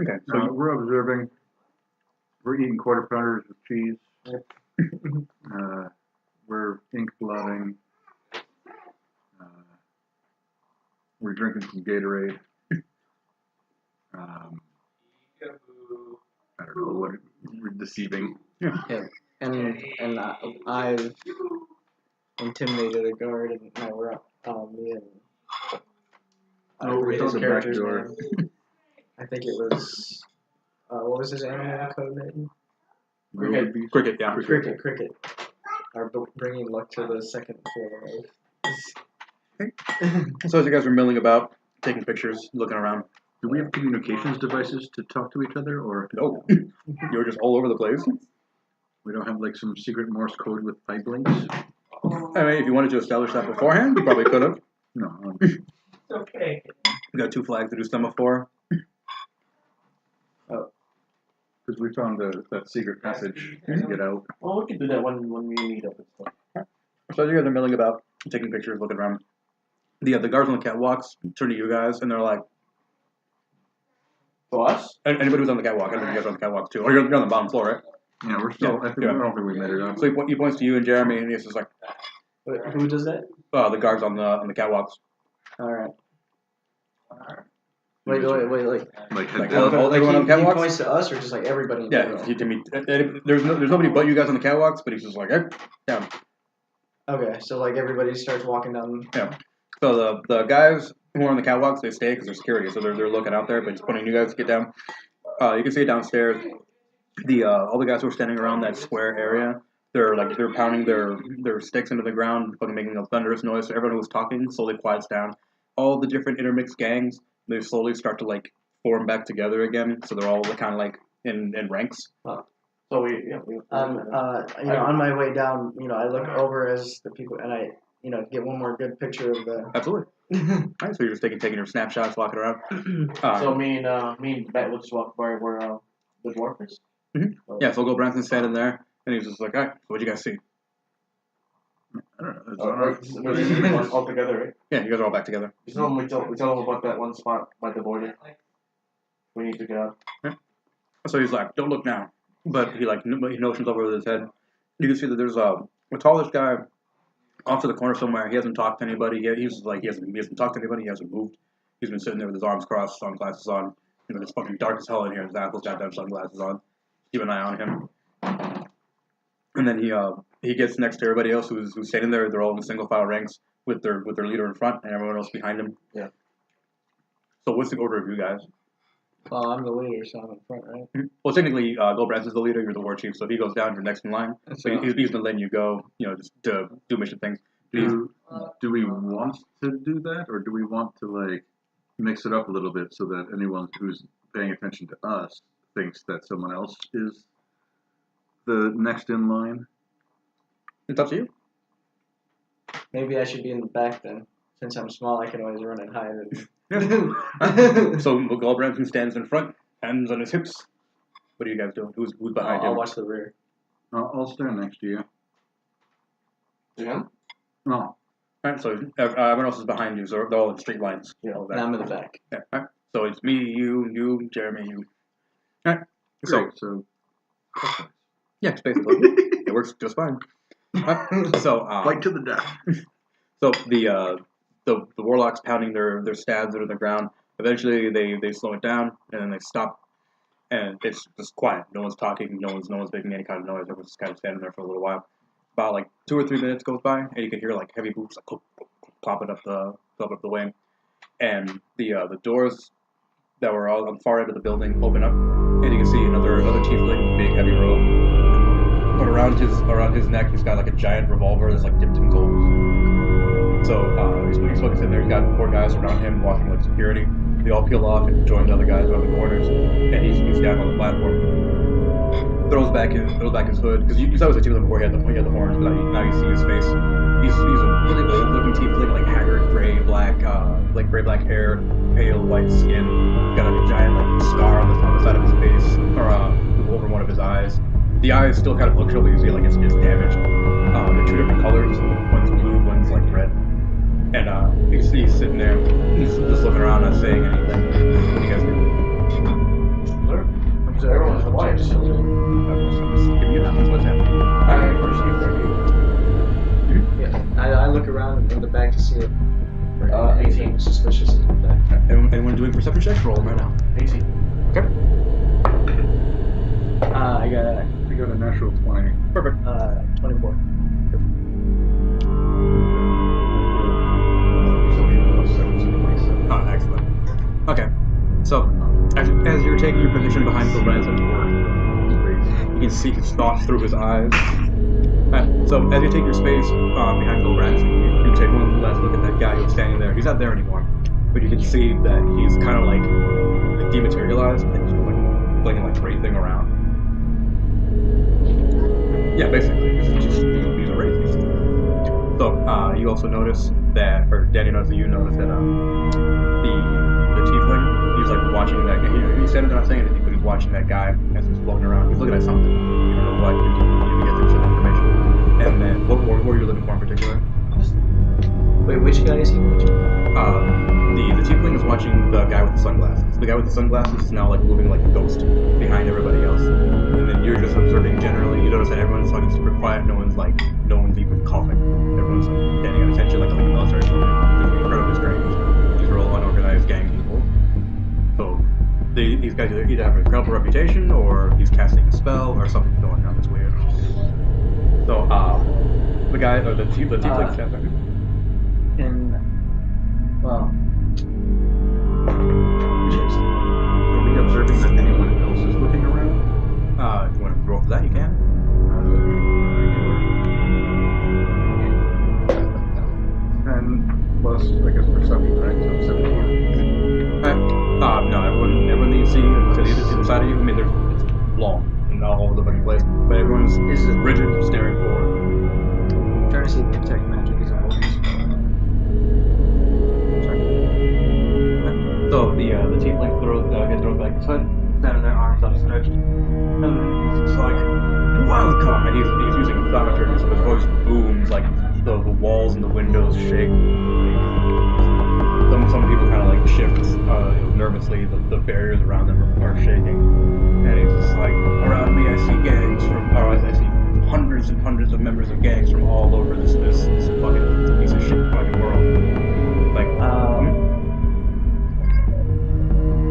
Okay, so we're observing. We're eating quarter pounders with cheese. We're ink blotting. We're drinking some Gatorade. I don't know what we're deceiving. Yeah. And I've intimidated a guard, and now we're up. Me and We saw the back door. I think it was what was his animal code name? Cricket, yeah. Cricket. Are bringing luck to the second floor. So as you guys are milling about, taking pictures, looking around. Do we have communications devices to talk to each other, or no? You're just all over the place. We don't have like some secret Morse code with pipe links? I mean, if you wanted to establish that beforehand, you probably could have. No. It's okay. We got 2 flags to do semaphore. Because we found that secret passage to get out. Well, we can do that when we meet up and stuff. So you guys are milling about, taking pictures, looking around. The guards on the catwalks turn to you guys, and they're like, To us? anybody who's on the catwalk, I think you guys are on the catwalk too. Or you're on the bottom floor, right? Yeah, we're still. I don't think we made it up. So he points to you and Jeremy, and he's just like, Who does that? the guards on the catwalks. All right. Wait. Like everyone on the He catwalks? points to us, or just like everybody? In Yeah, there's nobody but you guys on the catwalks, but he's just like, hey, down. Okay, so like everybody starts walking down. Yeah. So the guys who are on the catwalks, they stay because they're security, so they're looking out there, but he's pointing you guys to get down. You can see it downstairs. All the guys who are standing around that square area, they're pounding their sticks into the ground, fucking making a thunderous noise. So everyone who was talking slowly quiets down. All the different intermixed gangs, they slowly start to like form back together again. So they're all kind of like in ranks. So we on my way down, I look over as the people, and I, get one more good picture of the. Absolutely. Right, so you're just taking your snapshots, walking around. so me and Matt will just walk by where the dwarf is. Mm-hmm. Yeah, so Go Branson's standing there, and he's just like, all right, so what'd you guys see? I don't know. We're all together, right? Yeah, you guys are all back together. We tell them about that one spot by the border. We need to get out. Yeah. So he's like, don't look now. But he notions over his head. You can see that there's a tallish guy off to the corner somewhere. He hasn't talked to anybody. He hasn't talked to anybody. He hasn't moved. He's been sitting there with his arms crossed, sunglasses on. It's fucking dark as hell in here. His apple's got them sunglasses on. Keep an eye on him. And then he gets next to everybody else who's standing there. They're all in single file ranks with their leader in front and everyone else behind him. Yeah. So what's the order of you guys? Well, I'm the leader, so I'm in front, right? Mm-hmm. Well, technically, Goldbrands is the leader. You're the war chief, so if he goes down, you're next in line. So he's been letting you go, just to do mission things. Do we want to do that, or do we want to like mix it up a little bit so that anyone who's paying attention to us thinks that someone else is the next in line? It's up to you. Maybe I should be in the back then. Since I'm small, I can always run and hide. So Goldbranson stands in front, hands on his hips. What are you guys doing? Who's behind him? I'll watch the rear. I'll stand next to you. Yeah? No. Alright, so everyone else is behind you, so they're all in straight lines. Yeah, and I'm in the back. Yeah, alright. So it's me, you, Jeremy, you. Alright. So yeah, it's basically it works just fine. So fight to the death. So the warlocks pounding their stabs into the ground. Eventually they slow it down and then they stop, and it's just quiet. No one's talking. No one's making any kind of noise. Everyone's just kind of standing there for a little while. About like 2 or 3 minutes goes by, and you can hear like heavy boots like popping up the way, and the doors that were all on the far end of the building open up, and you can see another tiefling, big heavy robe, but around his neck he's got like a giant revolver that's like dipped in gold. So he's sitting there. He's got 4 guys around him walking like security. They all peel off and join the other guys around the corners, and he's down on the platform. Throws back his hood, because you saw his tiefling before he had the horns, but now you see his face. He's a really old looking tiefling, like haggard, gray black hair, pale white skin, got a giant like scar on the side of his face, or over one of his eyes. The eyes still kind of look but you see like it's damaged. They're 2 different colors. One's blue, one's like red. And you see he's sitting there, he's just looking around, not saying anything. What do you guys do? the wires. I'm just giving you that. What's happening? Alright, first you Yeah, I look around in the back to see if anything 18. suspicious is in the back. Anyone doing perception checks? Roll them right now. 18. Okay. I got We got a natural 20. Perfect. 24. Oh, excellent. Okay. So, as you're taking your position behind the lens, you can see his thoughts through his eyes. So, as you take your space behind the lens, you take one last look at that guy who's standing there. He's not there anymore, but you can see that he's kind of like dematerialized and just like flinging like everything around. Yeah, basically, he's a wraith. So, you also notice that, or Danny knows that you notice that the tiefling, he's like watching that guy. He's standing there not saying anything, but he's watching that guy as he's floating around. He's looking at something. You don't know what. You get some information. And then, what were you looking for in particular? Wait, which guy is he watching? The tiefling is watching the guy with the sunglasses. The guy with the sunglasses is now like moving like a ghost behind everybody else. And then you're just observing generally. You notice that everyone's talking super quiet. No one's even coughing. Everyone's like standing at attention like a military building. It's incredibly strange. These are all unorganized gang people. So these guys either have an incredible reputation, or he's casting a spell, or something's going on that's weird. So the guy or the tiefling stands there. Well, Are we observing that anyone else is looking around? If you want to roll for that, you can. And plus, I guess perception, right? So 17. No, everyone that you see to the side of you, I mean, it's long and all over the fucking place, but everyone's rigid, staring forward. I'm trying to see if detect magic is involved. So the tiefling throws back his head, standing there, arms outstretched, and then it's like, welcome! And he's using thaumaturgy, so his voice booms, like the walls and the windows shake. Some people kind of like shift nervously, the barriers around them are shaking. And he's just like, around me I see gangs I see hundreds and hundreds of members of gangs from all over this fucking piece of shit fucking world. Like,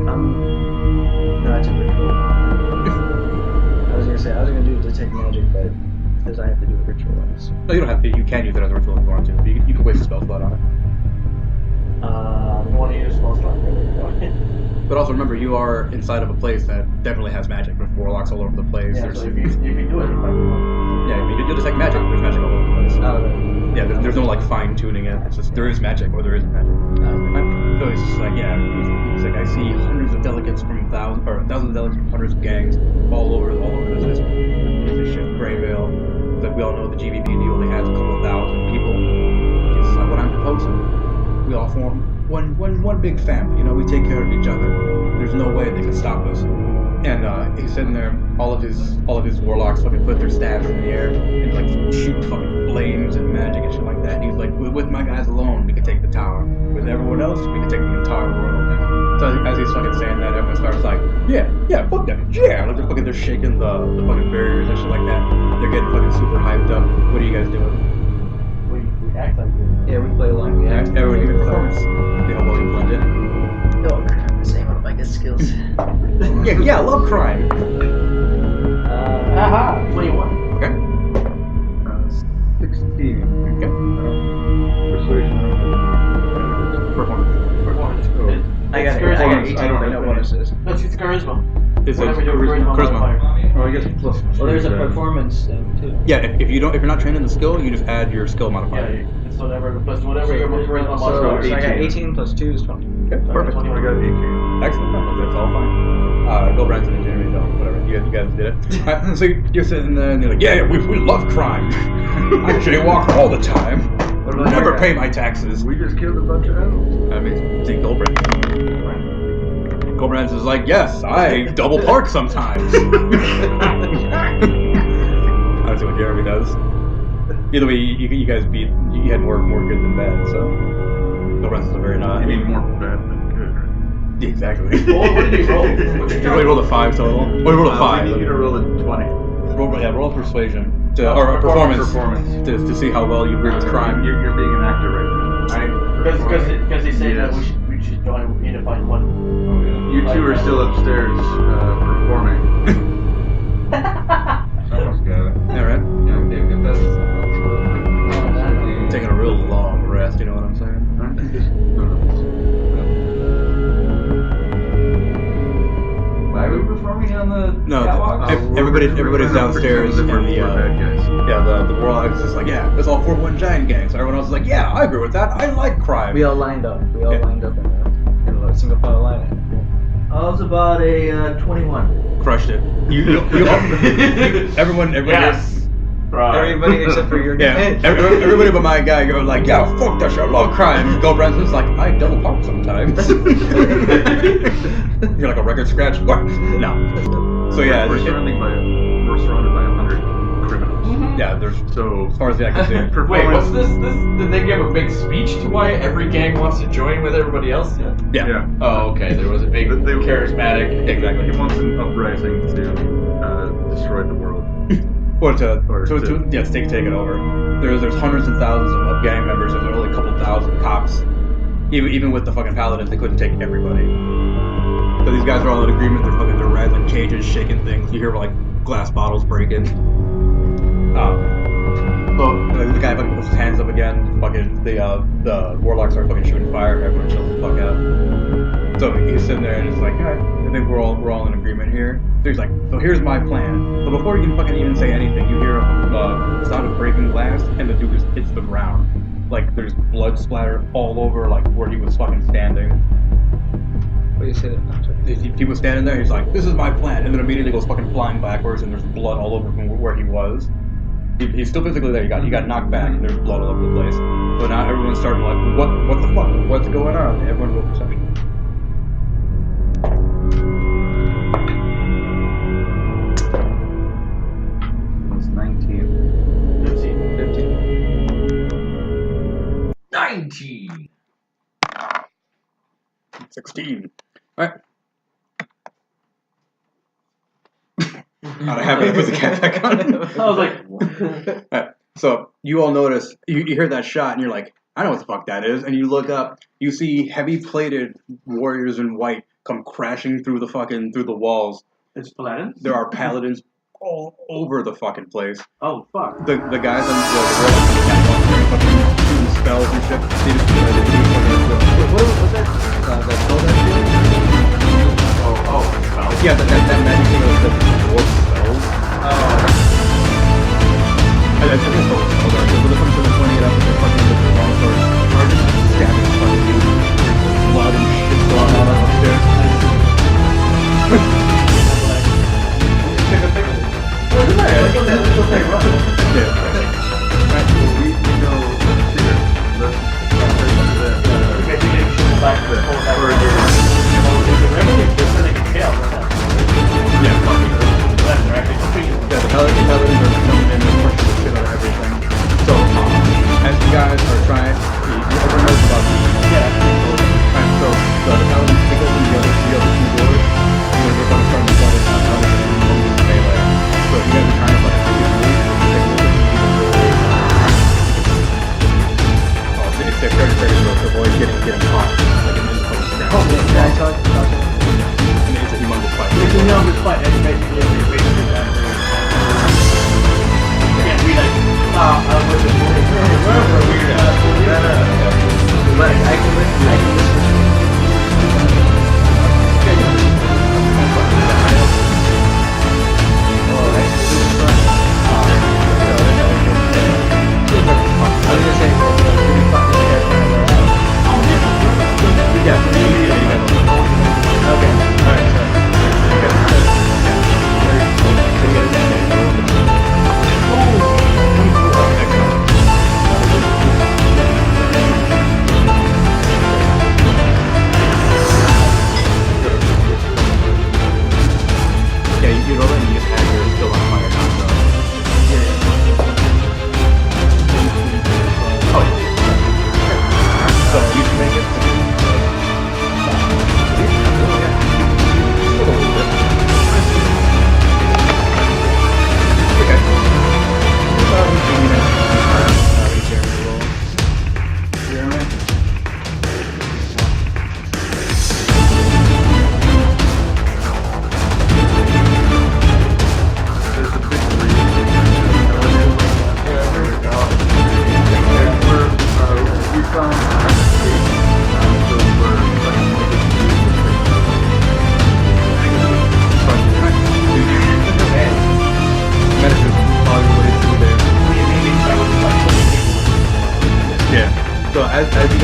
No, that's a ritual. I was gonna do detect magic, but because I have to do a ritual on this. no, you don't have to. You can use it as a ritual if you want to. You can waste a spell slot on it. I want to use spell slot. But also remember, you are inside of a place that definitely has magic. There's warlocks all over the place. Yeah, so if you do it, yeah, I mean, you'll detect magic. There's magic all over the place. Yeah, there's no like fine tuning it. It's just there is magic or there isn't magic. So it's just like, yeah, he's like, I see hundreds of delegates from thousands of delegates from hundreds of gangs all over this shit, GrayVale. It's like we all know the GVP only has a couple of thousand people. It's like what I'm proposing. We all form one big family. You know, we take care of each other. There's no way they can stop us. And he's sitting there. All of his warlocks fucking put their staffs in the air and like shoot fucking flames and magic and shit like that. And he's like, with my guys alone, we can take the tower. With everyone else, we can take the entire world. So as he's fucking saying that, everyone starts like, yeah, fuck them, yeah. Like they're shaking the fucking barriers and shit like that. They're getting fucking super hyped up. What are you guys doing? We act like it. Yeah, we play along. Yeah, Everyone give me performance. They all will blend in. No, I'm saying one of my good skills. Yeah, I love crime. Haha, 21. Okay. 16. Okay. Persuasion. Performance. I got 18. I don't know what it is. That's it's charisma. Is it Whatever your charisma? modifier. Oh, I guess plus. Well, there's a performance thing too. Yeah, if you're not trained in the skill, you just add your skill modifier. Yeah, it's whatever plus whatever your charisma So modifier. I got 18 plus 2 is 20. Okay, perfect. I got 18. Excellent. No, that's all fine. Go Branson and Jeremy, though. Whatever. You guys did it. Alright, so you're sitting there and you're like, yeah, we love crime. I jaywalk all the time. Never pay my taxes. We just killed a bunch of animals. I mean, see, Goldbrand. Goldbrand is like, yes, I double park sometimes. I don't see what Jeremy does. Either way, you guys had more good than bad, so Goldbrand is a very You mean more bad than good, right? Exactly. What did he roll? You only rolled a 5 total. Oh, you rolled a 5. We need you to roll a 20. Roll persuasion. Or performance. To see how well you agree with crime. You're being an actor right now. Because he said that Yes. we should join. We need to find one. You two are still upstairs performing. Someone's got it. Alright. Yeah, if that's Taking a real long rest, you know what I'm saying? Why are we performing on the No, catwalk? everybody's downstairs, and the bad guys. the warlock is just like, yeah, it's all 4-1 giant gangs. Everyone else is like, yeah, I agree with that. I like crime. We all lined up. We all Yeah. lined up in a single file line. I was about a 21. Crushed it. You everyone, Yes. Right. Everybody except for your yeah, guy. everybody but my guy go like, yeah, fuck that shit, I love crime. Go Branson's like, I double pop sometimes. You're like a record scratch? What? No. So yeah, we're surrounded by 100 criminals. yeah, there's So as far as the eye can see. Wait, what's this? Did they give a big speech to why every gang wants to join with everybody else? Yeah. Oh, okay. There was a big They- charismatic. Exactly. he wants an uprising to destroy the world. Or to take it over. There's hundreds and thousands of gang members. There's only a couple thousand cops. Even with the fucking paladins, they couldn't take everybody. So these guys are all in agreement. They're rattling cages, shaking things. You hear like glass bottles breaking. So the guy fucking puts his hands up again. Fucking the warlocks are fucking shooting fire. Everyone chills the fuck out. So he's sitting there and he's like, alright, I think we're all in agreement here. So he's like, so here's my plan. So before you can fucking even say anything, you hear a sound of breaking glass, and the dude just hits the ground. Like there's blood splatter all over, like where he was fucking standing. What do you say? He was standing there. He's like, this is my plan, and then immediately goes fucking flying backwards, and there's blood all over from where he was. He's still physically there. He got knocked back, and there's blood all over the place. So now everyone's starting like, what the fuck? What's going on? Everyone roll perception. It's 19. 19. 16. Alright. Not happy to put the cat back on. I was like, Alright. So you all notice, you hear that shot, and you're like, I know what the fuck that is. And you look up, you see heavy-plated warriors in white come crashing through the walls. it's paladins? There are paladins all over the fucking place. Oh, fuck. The guys on the catwalk are fucking doing spells and shit. They just what was that? That spell that shit? Spells? Yeah, that magic thing was the dwarf spells. I think it's called spells. So they're pointing it up and they're fucking with the long swords. Are just stabbing the fucking dude. There's blood and shit going on upstairs.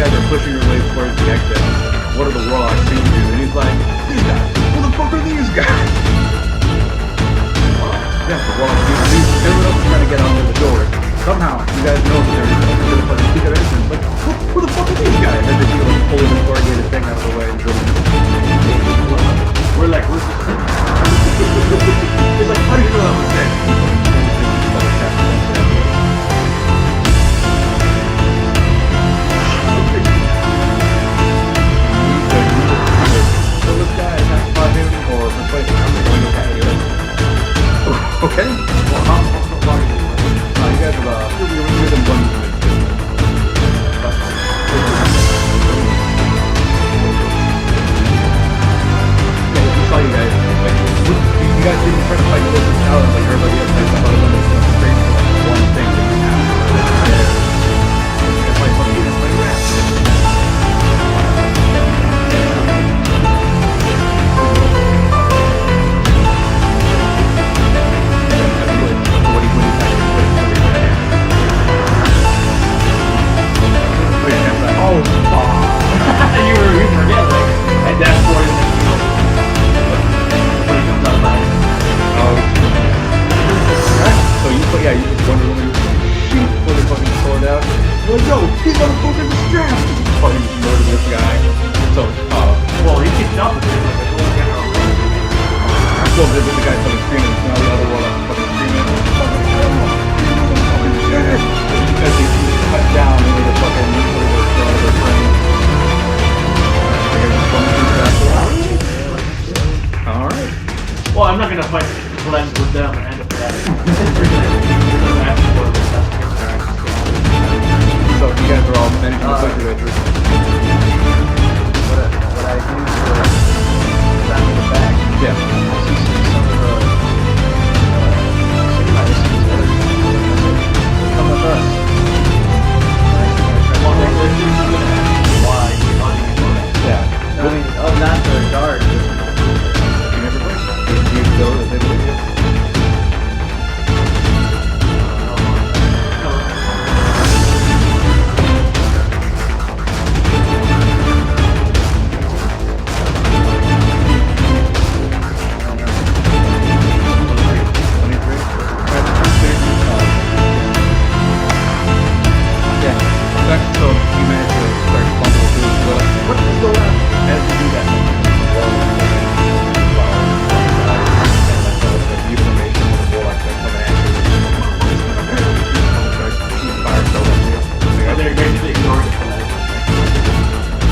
guys are pushing your way towards the exit, what are the warlocks seeing you? And he's like, these guys. Who the fuck are these guys? Yeah, the warlocks. Everyone else is trying to get out through the door. Somehow, you guys know that they're going to fucking secret entrance. Like, who the fuck are these guys? And then you like pulling the corrugated thing out of the way and drilling it. We're like, we're just. It's like, how do you know that was there? Okay. Well, how far you guys are, you're within 1 minute. Yeah, we saw you guys. Like, you guys didn't try to fight the local challenge like everybody else. I thought it was going straight for like one thing that you have. It's like fucking it's like rats. Oh, You forget, like, at that point, when it comes out loud. so you put, yeah, you just Wonder Woman, shoot, pull your fucking sword out. You're like, yo, he's on a fucking strap. Fucking murder this guy. So, Well, he kicked up with it, like, a little guy. well, the guy's fucking screaming, so now the other one is fucking screaming. Fucking shit. Because he cut down and made a fucking their friend. Alright. Well, I'm not gonna fight blend with them and after that. So you guys are all managing to push your way through. What I do for back to the back, Yeah. I see some of the sympathizers that are come with us. Why you're running into that? Yeah. I mean, not the guard. You never play? Do you feel that they believe you?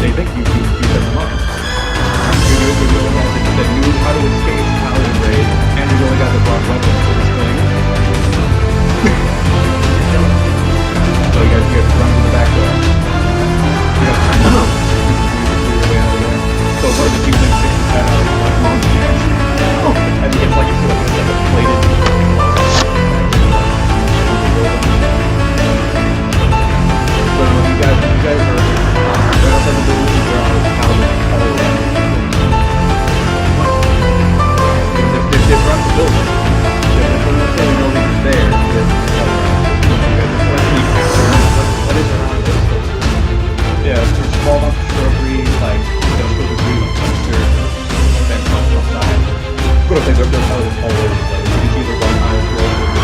They think you set them up. You're the only guy that knew how to escape Paladin raid, and you're the only guy that brought weapons for this thing. So you guys run to the back door. You guys your way out of there. So one of the people that sticks his head out is like, "Mom, and he gets like a plated. So you guys are right outside the building. There are Paladins all around. They've run the building. They're not saying the building is there. What is around this building? Yeah, it's a small amount of shrubbery, like, sort of green, like, texture, fence outside. Of course, they're Paladins all over the place. You can see the one eye roll with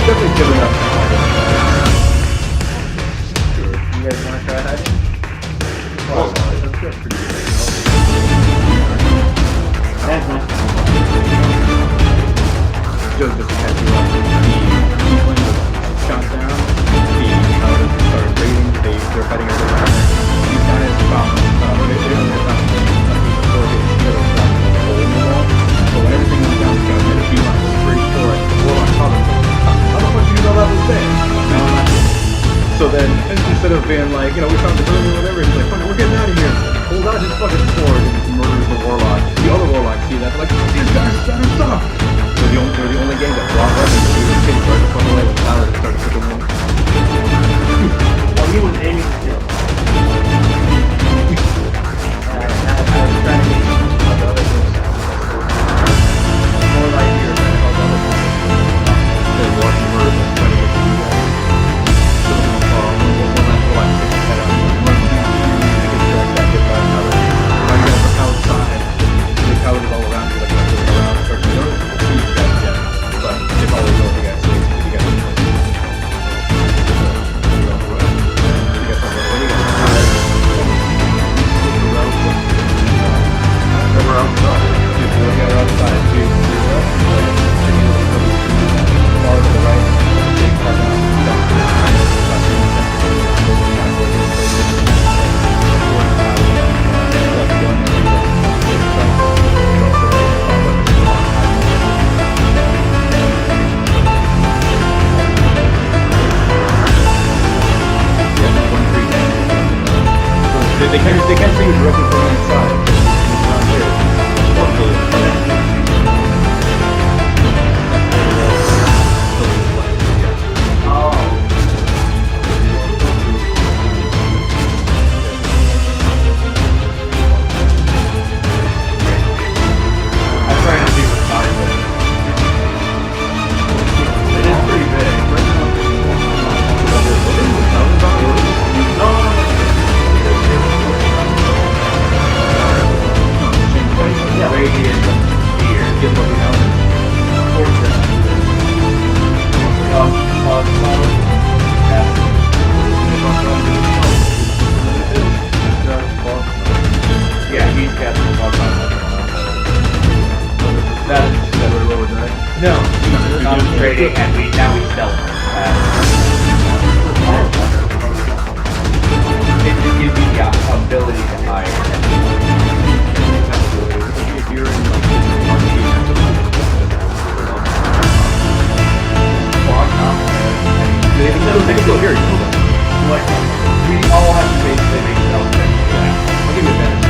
definitely giving up. You guys want to try hiding? Well, that's pretty good. Just to catch you up, the Eastland was shot down, the Paladins started raiding, they're fighting everywhere. These guys found, they don't have that before they together from the hole in the wall. So when everything went down, these guys made a beeline straight for it. The warlock saw them. How the fuck do you know that was there? No, I'm not sure. So then, instead of being like, we found the building or whatever, he's like, fuck it, we're getting out of here. Pulls out his fucking sword and just murders the warlock. The other warlocks see that, they're like, these guys are better stuff. They're the only gang that brought weapons to the city right the fuck away when Paladin started picking them. Well, he was aiming to kill. I was trying to get some of the other groups out. They can't see you directly from the inside. Around here. I try not to be beside it. It is pretty big. Yeah. Radiant fear. Get what we have. Yeah, he's casting that is no. Concentrating and now we sell it. It just gives you the ability to hire. If you're in like We all have to basically make self-check. I'll give you advantage.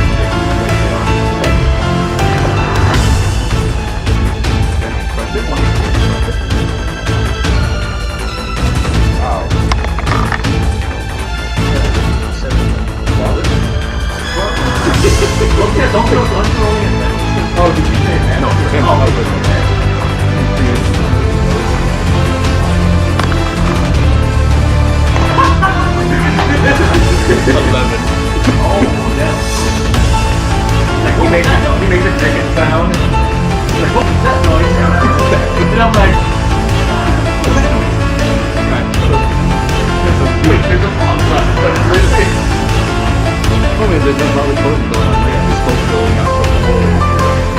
Oh, did you say that? No, for him, I was with Oh, yeah. Like, he makes a cricket sound. He's like, what's that noise? And I'm like, wait, there's a pond left, but it's really... there's a lot of code going on. Like, this code going out from the whole.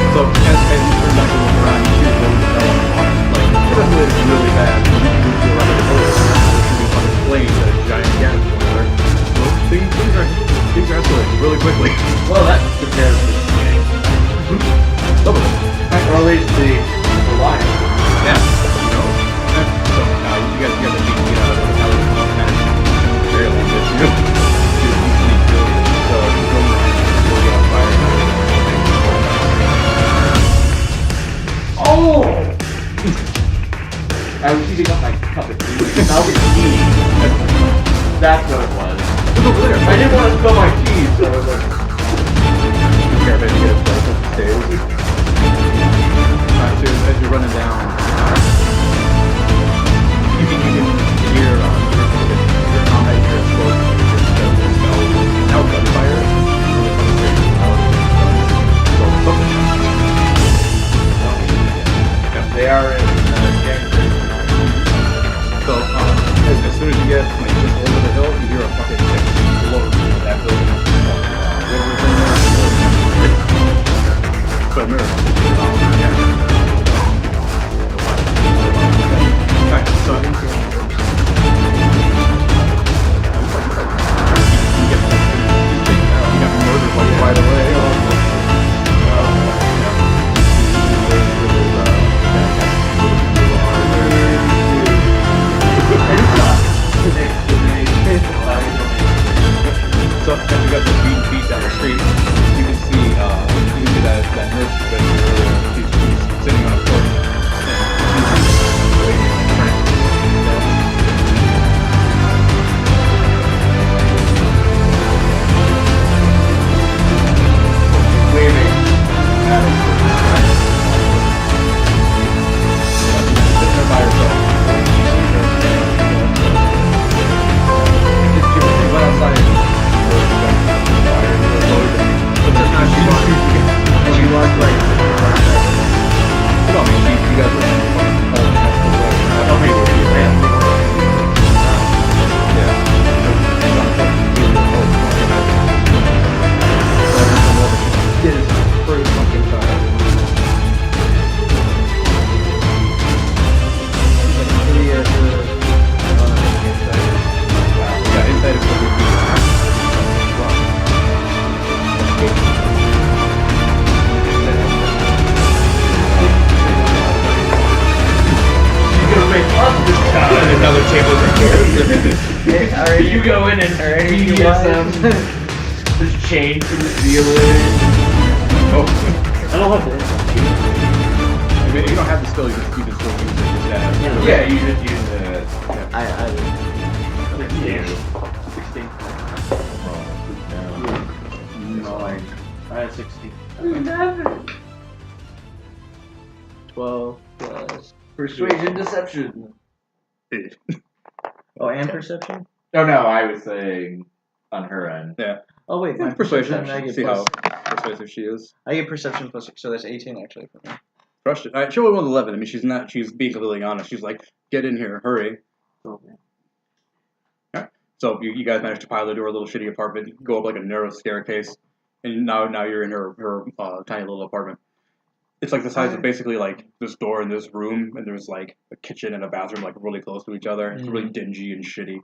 So, as you turn back and look around, you see the road development. Like, it's really bad. You move to around the road, there should be unexplained a giant gap somewhere. So, things are escalating really quickly. Well, that compares to the game. Some of them. Or at least the lion. Yeah. You know? So, you guys get the beat out of it. Now it's not kind of barely miss you. You sneak through. So, you go really get on fire. Oh! I was heating up my cup of tea. Now it's tea. That's what it was. It's over there. I didn't want to spill my tea, so I was like... Care if I get a place at the stairs. Alright, so as you're running down, you can hear your combat, your explosion, your spells, now gunfire, really coming straight from out of the something. They are in gang. So, as soon as you get like just over the hill, you hear a fucking explode in that building. Whoever's in there, but miracle. Alright, so you got murdered like right away. So as you got the beat down the street, you can see that nurse you mentioned earlier. She's sitting on a porch and she's waiting and trying to waving at us. She's sitting there by herself. She went outside. She walked right. No, I mean, you guys were pretty fucking tired. Yeah, inside of the Another table right here. You go in and BDSM. There's chains from the ceiling. Oh, I don't have this. I mean, you don't have the skill. You can still use it. Just Yeah, you just use the. I Yeah. 16. Nine. I had 16. 12 plus. Persuasion, deception. Oh, and perception. Oh no, I was saying on her end. Oh wait, my persuasion. perception. I get See plus. how persuasive she is. I get perception plus 6, so that's 18 actually for me. Crushed it. She only won 11. I mean, she's not. She's being completely honest. She's like, get in here, hurry. So, So you guys managed to pilot to her little shitty apartment, go up like a narrow staircase, and now you're in her tiny little apartment. It's like the size of basically like this door in this room, and there's like a kitchen and a bathroom like really close to each other. It's really dingy and shitty.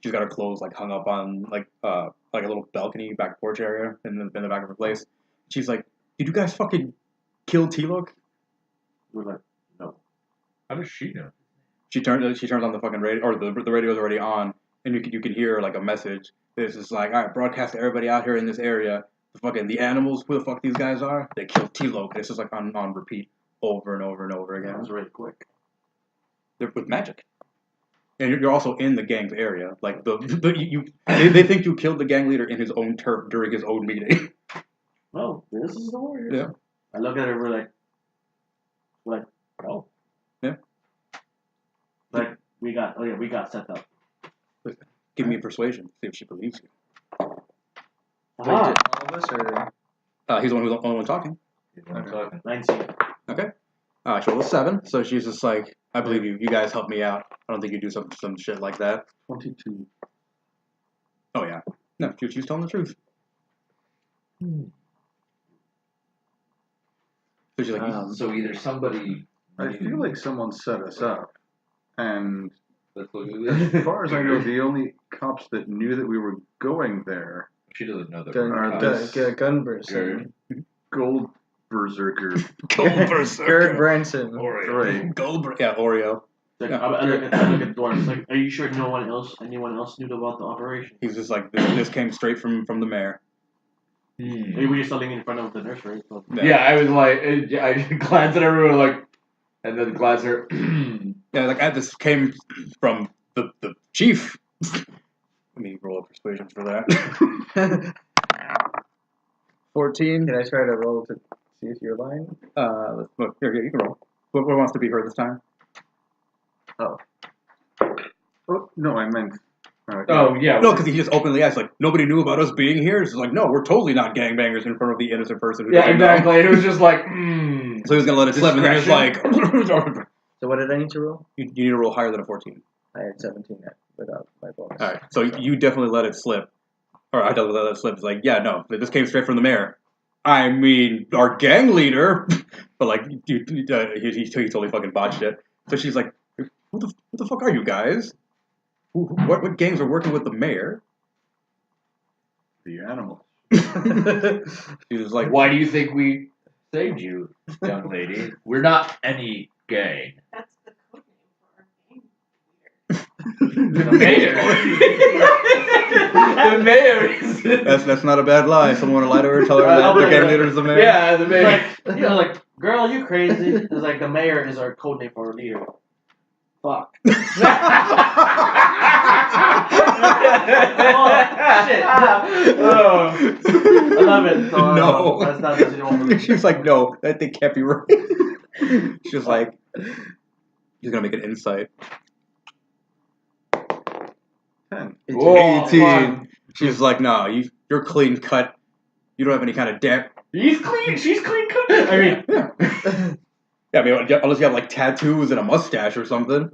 She's got her clothes like hung up on like a little balcony back porch area in the back of her place. She's like, "Did you guys fucking kill T-Look?" we're like, no. How does she know? She turns on the fucking radio, or the radio's already on, and you can hear like a message. It's just like, all right, broadcast to everybody out here in this area. The animals, who the fuck these guys are? They killed T-Loc. This is like on repeat over and over and over That again. was really quick. They're with magic, and you're also in the gang's area. Like they think you killed the gang leader in his own turf during his own meeting. Oh, this is the Warriors. Yeah. I look at her, we're like, oh. Yeah. Like, we got set up. Give me a persuasion. See if she believes you. Wait, Ah, did all of us or? He's the one who's the only one talking. 19. Okay. She rolled a 7, so she's just like, I believe you. You guys help me out. I don't think you do some shit like that. 22. Oh yeah. No, she's telling the truth. So she's like, So either somebody. I feel like someone set us up, and Let's look as far as I know, the only cops that knew that we were going there, She doesn't know that. Gun, we're this- gun person. Gold Berserker. Gerd Branson. Right. Yeah, Oreo. Like, Yeah. I look at Doris, like, are you sure anyone else knew about the operation? He's just like, this came straight from the mayor. Maybe we were standing in front of the nurse, right? So, Yeah, I was like, I glanced at everyone like, and then glance her. Yeah, like this came from the chief. Let me roll a persuasion for that. 14. Can I try to roll to see if you're lying? Let's look. Here, you can roll. What wants to be heard this time? Oh, no, I meant. Oh yeah. No, because he just openly asked, like, nobody knew about us being here. It's like, no, we're totally not gangbangers in front of the innocent person who Yeah, doesn't know. exactly. It was just like, So he was gonna let it slip, and then it's like, So what did I need to roll? you need to roll higher than a 14. I had 17 without my bonus. All right, so you definitely let it slip, or I definitely let it slip. It's like, yeah, no, this came straight from the mayor. I mean, our gang leader, but like, he totally fucking botched it. So she's like, who the fuck are you guys? What gangs are working with the mayor? The animals. She was like, why do you think we saved you, young lady? We're not any gang. That's the code name for our game. The mayor. The mayor is. that's not a bad lie. Someone want to lie to her, tell her that the gang leader is the mayor. Yeah, the mayor. like, like, girl, you crazy? It's like, the mayor is our code name for our leader. Fuck. Oh, shit. Oh. I love it. So, No. That's not what you want. She's like, no, that thing can't be right. She's like, she's gonna make an insight. 10. Whoa, 18. She's like, no, you're clean cut. You don't have any kind of damp. He's clean. She's clean cut. I mean, Yeah. Yeah, I mean, unless you have like tattoos and a mustache or something.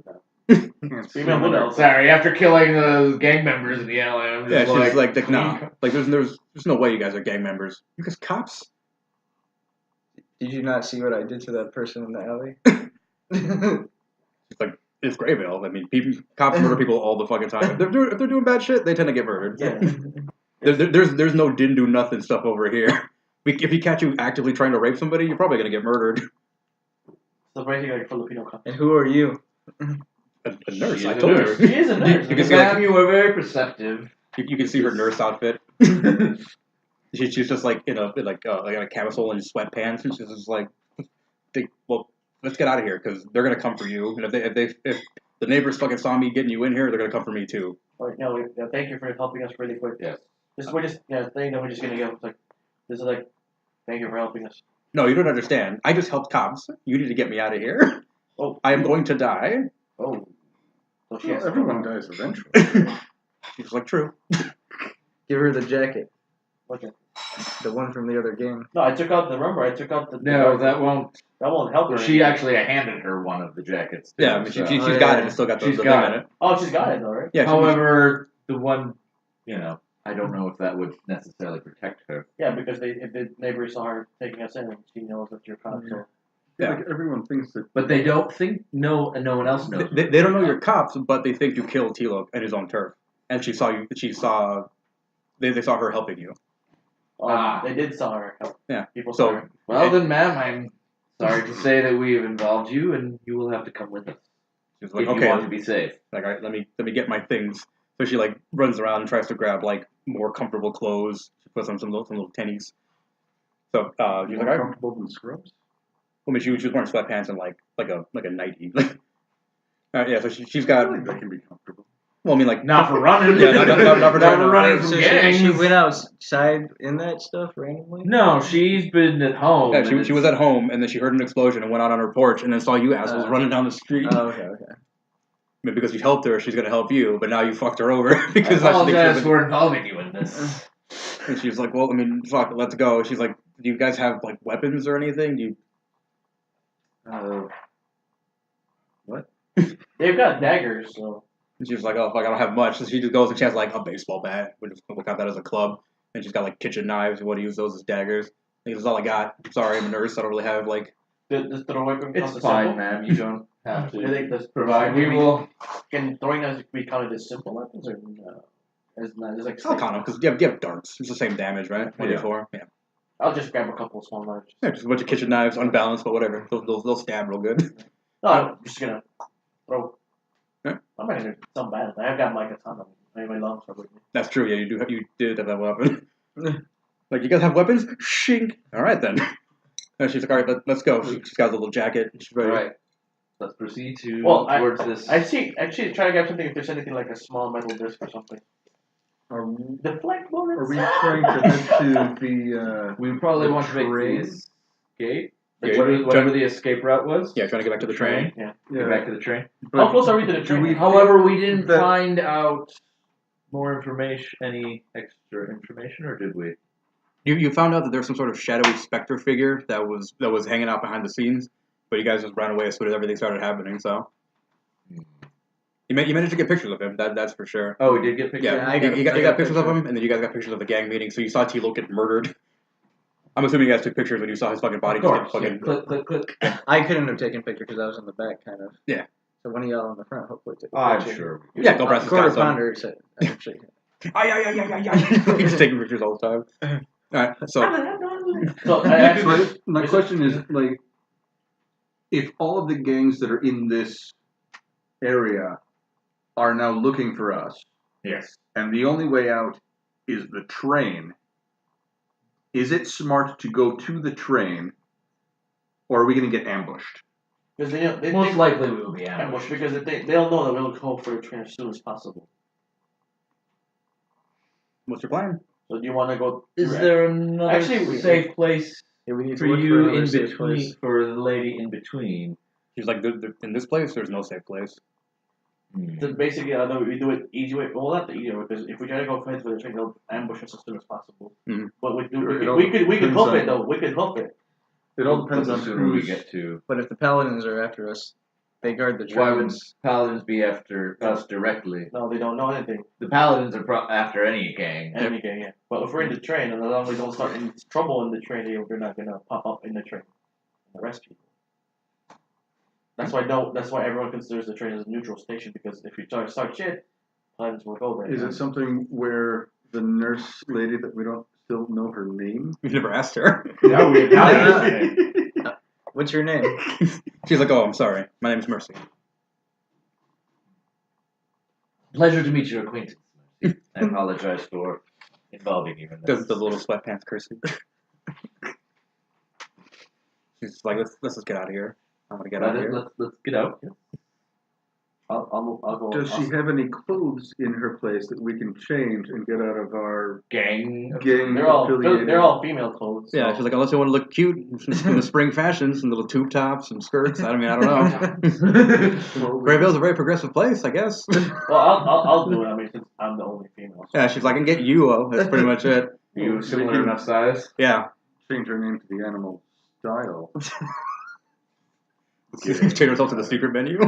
Can't see Female them. models. sorry. After killing the gang members in the alley, I'm Yeah, just she's like, clean nah. cut. Like, there's no way you guys are gang members. You guys cops? Did you not see what I did to that person in the alley? It's like, it's GrayVale. I mean, cops murder people all the fucking time. If they're doing bad shit, they tend to get murdered. Yeah. There's no didn't do nothing stuff over here. If you catch you actively trying to rape somebody, you're probably gonna get murdered. So basically, like Filipino couple. And who are you? A nurse, She I is a told nurse. her. She is a nurse. You can see, like, Ma'am, you were very perceptive. you can see her nurse outfit. she's just like in a camisole and sweatpants, and she's just like, well, let's get out of here because they're gonna come for you, and if the neighbors fucking saw me getting you in here, they're gonna come for me too. Or, no, thank you for helping us really quick. Yes. We're just thing that we're just gonna go. It's like this is like, thank you for helping us. No, you don't understand. I just helped cops. You need to get me out of here. Oh, I am going to die. oh. So she Well, has to everyone go. dies eventually. She's like, true. Give her the jacket, Okay. the one from the other game. No, I took out the. No, that won't. That won't help her. She actually handed her one of the jackets. Too, Yeah, I mean, so. she's Oh, got yeah. it. It's still got the She's thing got in it. it. Oh, she's got it though, right? Yeah. However, the one, I don't know if that would necessarily protect her. Yeah, because if the neighbors saw her taking us in, she knows that you're cops. So. Yeah, like everyone thinks that. But they don't think and no one else knows. They don't know you're cops, but they think you killed Tilo at his own turf, and she saw you. They saw her helping you. They did saw her. Yeah. People So- saw her. Well then, ma'am, I'm sorry to say that we have involved you, and you will have to come with us She's like, if okay, you want to be safe. like, all right, let me get my things. So she like runs around and tries to grab like more comfortable clothes. She puts on some little tennies. So she's like, More all right. comfortable than scrubs. I mean, she was wearing sweatpants and like a nightie. Yeah, so she's I got. feel like they can be comfortable. Well, I mean, like Not for running. Yeah, not for trying to- running from So gangs. she went outside in that stuff randomly? No, she's been at home. yeah, and she was at home and then she heard an explosion and went out on her porch and then saw you assholes running down the street. Oh, okay. I mean, because you helped her, she's gonna help you, but now you fucked her over I because now she thinks apologize you're for involving you in this. And she's like, well, I mean, fuck, let's go. She's like, do you guys have like weapons or anything? Do you? What? They've got daggers, so. And she was like, oh fuck, I don't have much. So she just goes and she has like a baseball bat. We'll count that as a club. And she's got like kitchen knives. We want to use those as daggers. This is all I got. I'm sorry, I'm a nurse. I don't really have like. Does throwing weapon count It's as fine, simple? ma'am. You don't have I to think that's provide. We will. Can throwing knives be counted as simple weapons or no? As not as like. I'll count them because you have darts. It's the same damage, right? 1d4. Yeah. I'll just grab a couple of small knives. Yeah, just a bunch of kitchen knives, unbalanced, but whatever. They'll stab real good. No, I'm just gonna throw. Yeah. I'm not gonna do something bad. I've got like a ton of them. My lungs are with me. That's true. Yeah, you did have that weapon. Like, you guys have weapons? Shink. All right then. And she's like, all right, let's go. She's got a little jacket. She's ready. All right. Let's proceed to Well, towards this. I see. Actually, try to grab something if there's anything like a small metal disc or something. Are Deflect bullets. we trying to head to the? We probably the want to make train? the escape. Yeah, Whatever the escape route was. Yeah, trying to get back to the train. Yeah. Get back to the train. How close are we to the do train? we- However, we didn't That- find out more information, any extra information, or did we? You found out that there's some sort of shadowy specter figure that was hanging out behind the scenes, but you guys just ran away as soon as everything started happening. So you managed to get pictures of him. That's for sure. Oh, we did get pictures. Yeah, I you got got pictures of picture. him, and then you guys got pictures of the gang meeting. So you saw T-Lo get murdered. I'm assuming you guys took pictures when you saw his fucking body Of just course. get Yeah. fucking. Click, click, click. I couldn't have taken pictures because I was in the back, kind of. Yeah. So one of y'all in the front, hopefully, took a I'm picture. sure. Yeah, go press this Quarter guy. son. pounder said, actually. He's taking pictures all the time. All right, so So I actually, But my question is, like, if all of the gangs that are in this area are now looking for us, Yes. and the only way out is the train, is it smart to go to the train, or are we going to get ambushed? because they Most think likely we will be ambush ambushed. because they'll know that we'll go for the train as soon as possible. what's your plan? So do you want to go? Is there another Actually, safe place Yeah, we need to for look you another in safe between? place. For the lady in between. She's like, in this place, there's no safe place. So basically, although we do it easy way, well, not the easy way, because if we try to go for the train, they'll ambush us as soon as possible. Mhm. But we It could depends hoof on- it though. We could hoof it. It all depends the on sooner we who's... get to. But if the paladins are after us, they guard the Why would trains. paladins be after us directly? No, they don't know anything. The paladins are after any gang. Enemy gang, yeah. But if we're in the train, and as long as we don't start in trouble in the train, they're not gonna pop up in the train and arrest people. That's why everyone considers the train as a neutral station, because if you start shit, paladins will go there. Is it something where the nurse lady that we don't still know her name? We've never asked her. Now we What's your name? She's like, oh, I'm sorry. My name's Mercy. Pleasure to meet your acquaintance. I apologize for involving even Does this. the little sweatpants cursing? She's like, let's just get out of here. I'm gonna get out of here. Let's get out. I'll go. Does she have any clothes in her place that we can change and get out of our Gang. gang They're all affiliated? female clothes. Yeah, so- she's like, unless you want to look cute in the spring fashions, some little tube tops, some skirts. I don't know. GrayVale's a very progressive place, I guess. Well, I'll do it. I mean, since I'm the only female. So. Yeah, she's like, I can get you. That's pretty much it. You similar enough size? Yeah. Change her name to the animal style. Change herself to the secret menu.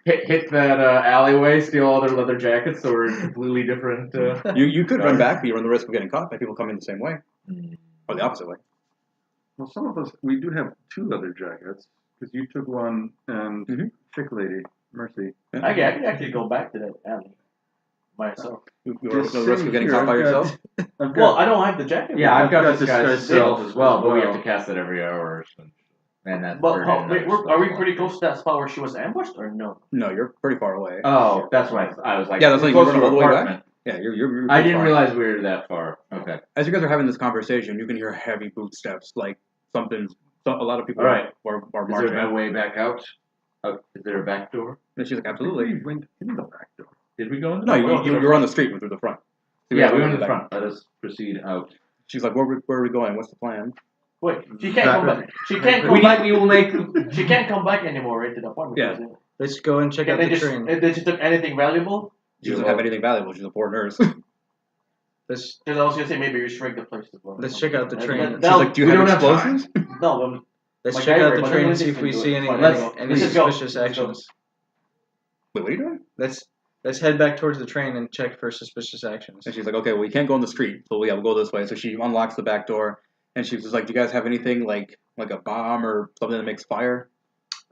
Hit that alleyway, steal all their leather jackets, so we're completely different. You could run back, but you run the risk of getting caught by people coming the same way. Or the opposite way. Well, some of us, we do have 2 leather jackets, because you took one, and Chick Lady, Mercy. I can actually go back to that alley myself. You run the risk of getting caught by yourself. I've got, Well, I don't have the jacket. Yeah, I've got got this guy's disguise self self as well, but we as have well. to cast it every hour. And that's But burden and other are we stuff. pretty close to that spot where she was ambushed, or no? No, you're pretty far away. Oh, that's why I was like, Yeah, that's like close you to run all the way back? apartment. Yeah, you're I pretty didn't far. realize we were that far. Okay. As you guys are having this conversation, you can hear heavy footsteps, like a lot of people All right. are Is marching. there no way back out? Is there a back door? And she's like, absolutely. We went in the back door. Did we go in the No, back door? you're on the street, went through the front. So Yeah, we guys went in the back. front. Let us proceed out. She's like, where are we going? What's the plan? Wait, she can't come back. She can't come We back. will make. She can't come back anymore, right, to the apartment. Yeah. because Let's go and check out they the train. They just took anything valuable. She doesn't have anything valuable. She's a poor nurse. Let's Because I was gonna say maybe restrict the place as well. Let's check out the train. She's like, do you we have don't have explosives? No, but let's Like check out Gary, the but train then and see if we let's see do any it. any Let's just go. suspicious Let's go. actions. Wait, what are you doing? Let's head back towards the train and check for suspicious actions. And she's like, okay, well, you can't go on the street. So yeah, we'll go this way. So she unlocks the back door, and she's just like, do you guys have anything like a bomb or something that makes fire?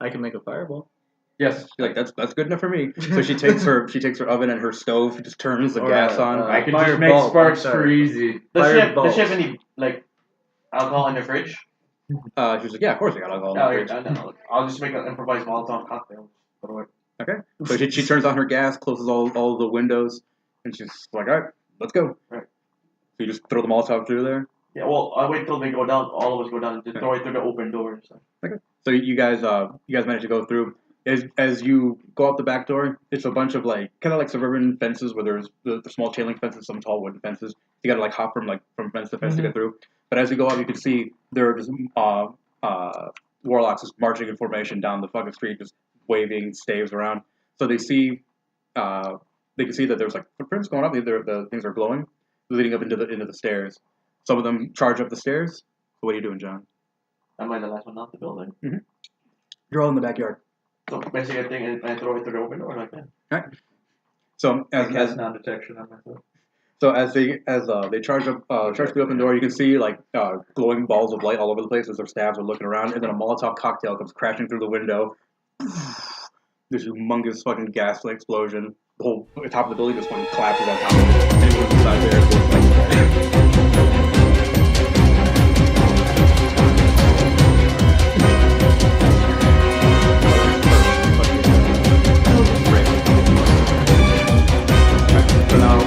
I can make a fireball. Yes. She's like, that's good enough for me. So she takes her oven and her stove, just turns the Or, gas on. I can Fire just make bulb, sparks I'm for sorry. easy. does she have any like alcohol in the fridge? She's like, yeah, of course I got alcohol. No, in the fridge. no. I'll just make an improvised Molotov cocktail. Put away. Okay. So she turns on her gas, closes all the windows, and she's like, all right, let's go. Right. So you just throw the Molotov through there. Yeah, well, I wait till they go down. All of us go down and just throw it through the open door. So. So you guys manage to go through. As you go out the back door, it's a bunch of like kind of like suburban fences where there's the small chain link fences, some tall wooden fences. You got to like hop from fence to fence to get through. But as you go out, you can see there are just warlocks just marching in formation down the fucking street, just waving staves around. So they see they can see that there's like footprints going up. The things are glowing, leading up into the stairs. Some of them charge up the stairs. So what are you doing, John? Am I the last one out the building? You're all in the backyard. So basically, I think and throw it through the open door like that. So I cast non-detection on myself. So as they charge the open door, you can see like glowing balls of light all over the place as their staffs are looking around, and then a Molotov cocktail comes crashing through the window. This humongous fucking gas explosion. The whole top of the building just fucking collapses on top of it. Anyone inside there goes like. So now,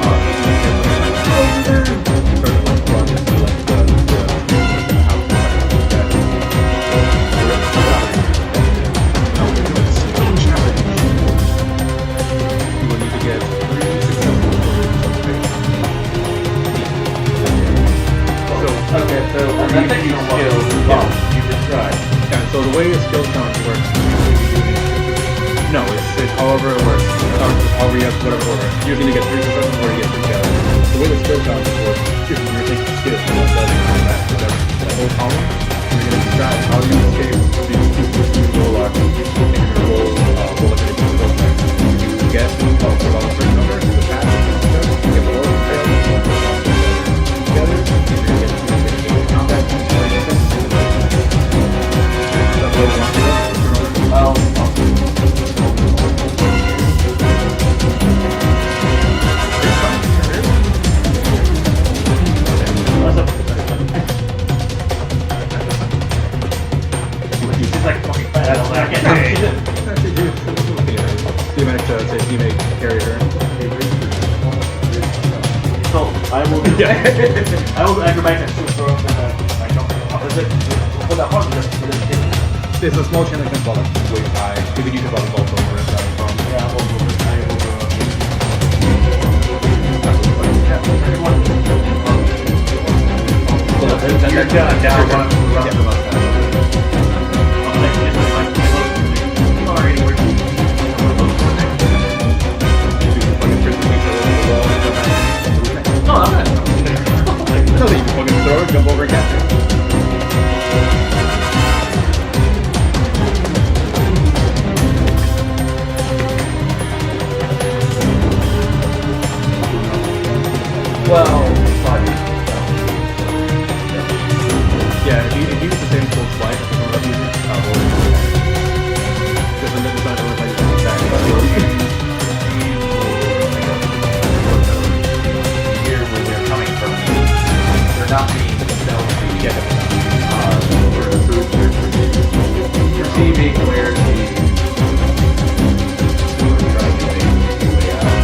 Okay, so That's these actually skills, what- you described. yeah, so the way the skill challenge works. No, it's however it works. However you have whatever order. You either get 3 successes or you get 3 failures. The way the skill challenge works is you're taking skills from that building combat. So that whole column, you're going to describe how you escape these warlocks, and you're going to roll like an skill check. You get about a certain number, the pass, you get below the fail, together, you're going to get combat, or you get I will. I will acrobatic and shoot throw up and I don't. Is it? For that part, is it? It's a small chain that can fall like way high. Even you can probably vault over it. Yeah, I'll go over. I will go. You're done. Now run the mustache. No, I'm not. No, you can fucking throw it, jump over and catch it. Well, Yeah, if you use the same full swipe, I think I'm using because then it's not really how you use that. Here where they're coming from, they're not being stealthy. Yeah, Perceiving where the trying to make their way out.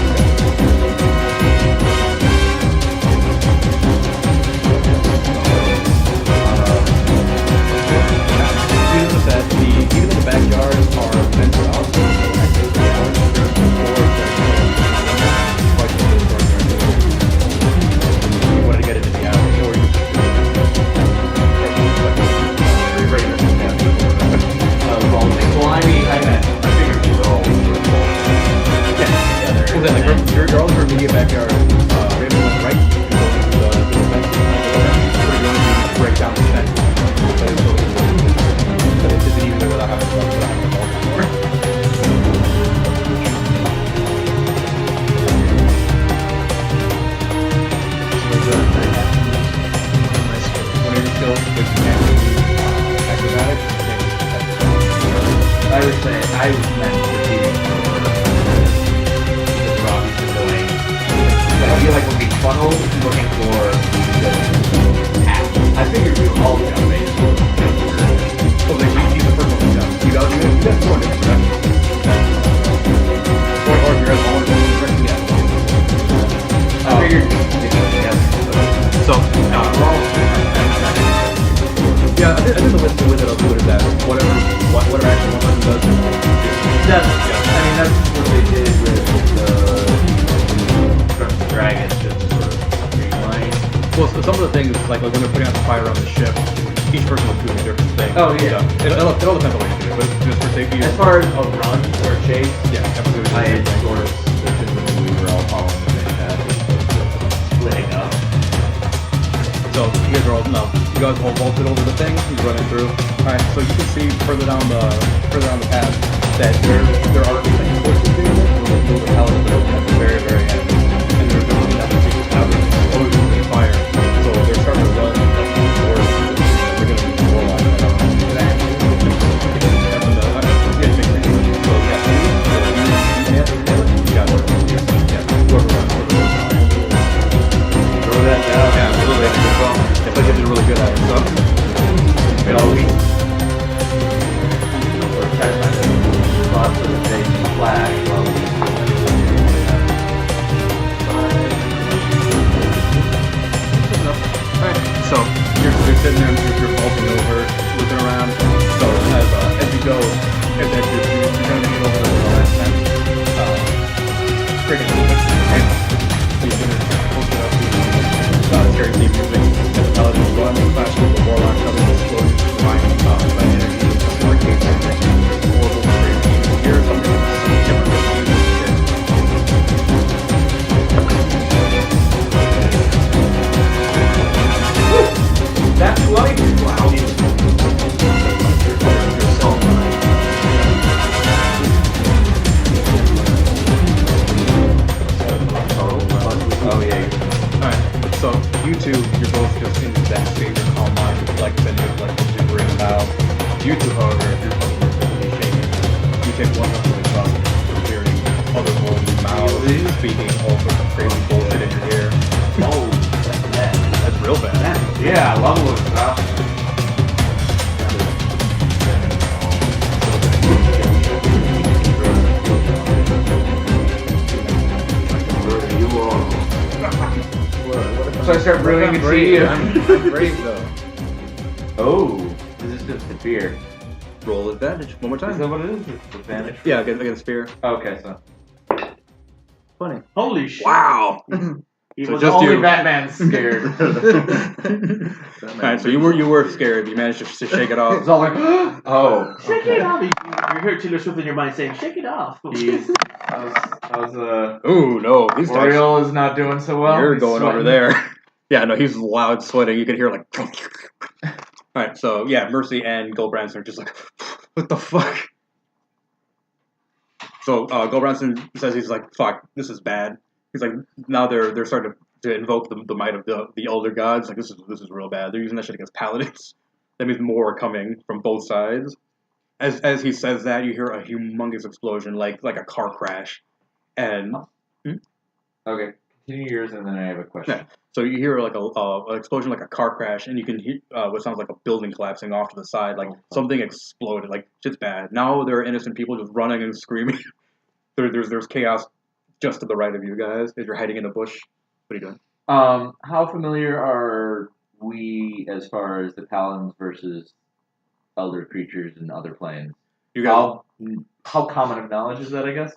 you notice that even in the backyards are fenced off, so actually the hours there's quite a bit of storage there. You wanted to get into the alley, or you Well, I mean, I figured we were all sort of together. well, then, like, you're all in your immediate backyard. Raven went right, you go into the fence, or you want to break down the fence. But it's still but it isn't even without having to ball before. Whenever you kill with acrobatic, I would say I was meant to be the Robbie's been doing. I feel like we're being funneled looking for the path. I figured we were all jumping. oh, then you the first one to jump. You got four different directions. Or if you're all in one direction, yeah. I figured we could do it together. So, yeah, I think the way that I'll do it is that whatever action one person does, That's, I mean, that's what they did with the Dragon, just sort of streamline. well, so some of the things, like when they're putting out the fire on the ship, each person will do a different thing. Oh, yeah. So, it all depends on what you do, but just for safety. As far as a run or a chase, yeah, everybody I would do had the same sort of switched when we were all following the same path, splitting up. So you guys are all you guys all vaulted over the thing. He's running through. All right, so you can see further down the path that there are like horses being there. Those are pallets that are at the very end, and they're looking at the secret tower. Always moving fire, so they're starting to run like towards. They're going to be more like that. Yeah, makes sense. So yeah, you got it. Yeah, whoever runs. Throw that down. Yeah, absolutely. It's like they did really good at it. So, You know, we were trying to find a spot so that they can flash while we alright. So you're sitting there, you're vaulting over, looking around. So as you go, as you're going to get over the last time, cricket and you're going to post it up to scary theme music, and the paladins go on the flash with the warlock coming to explode, flying by energy, arcades, and horrible crazy. You hear something different than you That's like wow. Oh yeah. Alright, so you two, you're both just in that state of calm mind, like then you're like gibbering about. You two, however, if you're physically shaking, you take one look at the trust, you're hearing otherworldly mouths speaking all sorts of crazy bullshit in your ear. Oh, that's bad. That's real bad. Yeah, level was rough. You all. What if So I start brewing I'm the brave? tea. I'm brave though. Oh, resistance to fear. Roll advantage. One more Is that time. what it is? It's advantage. Yeah, against fear. Okay, so 20. Holy shit! Wow. He So was just only you. Batman's scared. Alright, so you were scared, but you managed to shake it It's off. all like, oh, Shake okay. it off. You hear Taylor Swift in your mind saying, "Shake it off." Jeez, how's Ooh, no, these dice. Oriole is not doing so well. You're He's going over sweating. there. Yeah, no, he's loud sweating. You can hear like. Alright, so yeah, Mercy and Goldbranson are just like, what the fuck? So Goldbranson says he's like, fuck, this is bad. He's like, now they're starting to invoke the might of the elder gods. Like this is real bad. They're using that shit against paladins. That means more are coming from both sides. As he says that, you hear a humongous explosion, like a car crash, and Okay, continue yours, and then I have a question. yeah. So you hear like an explosion, like a car crash, and you can hear what sounds like a building collapsing off to the side, like something exploded. Like shit's bad. Now there are innocent people just running and screaming. There's chaos just to the right of you guys as you're hiding in a bush. What are you doing? How familiar are we as far as the paladins versus elder creatures and other planes? You guys, How common of knowledge is that? I guess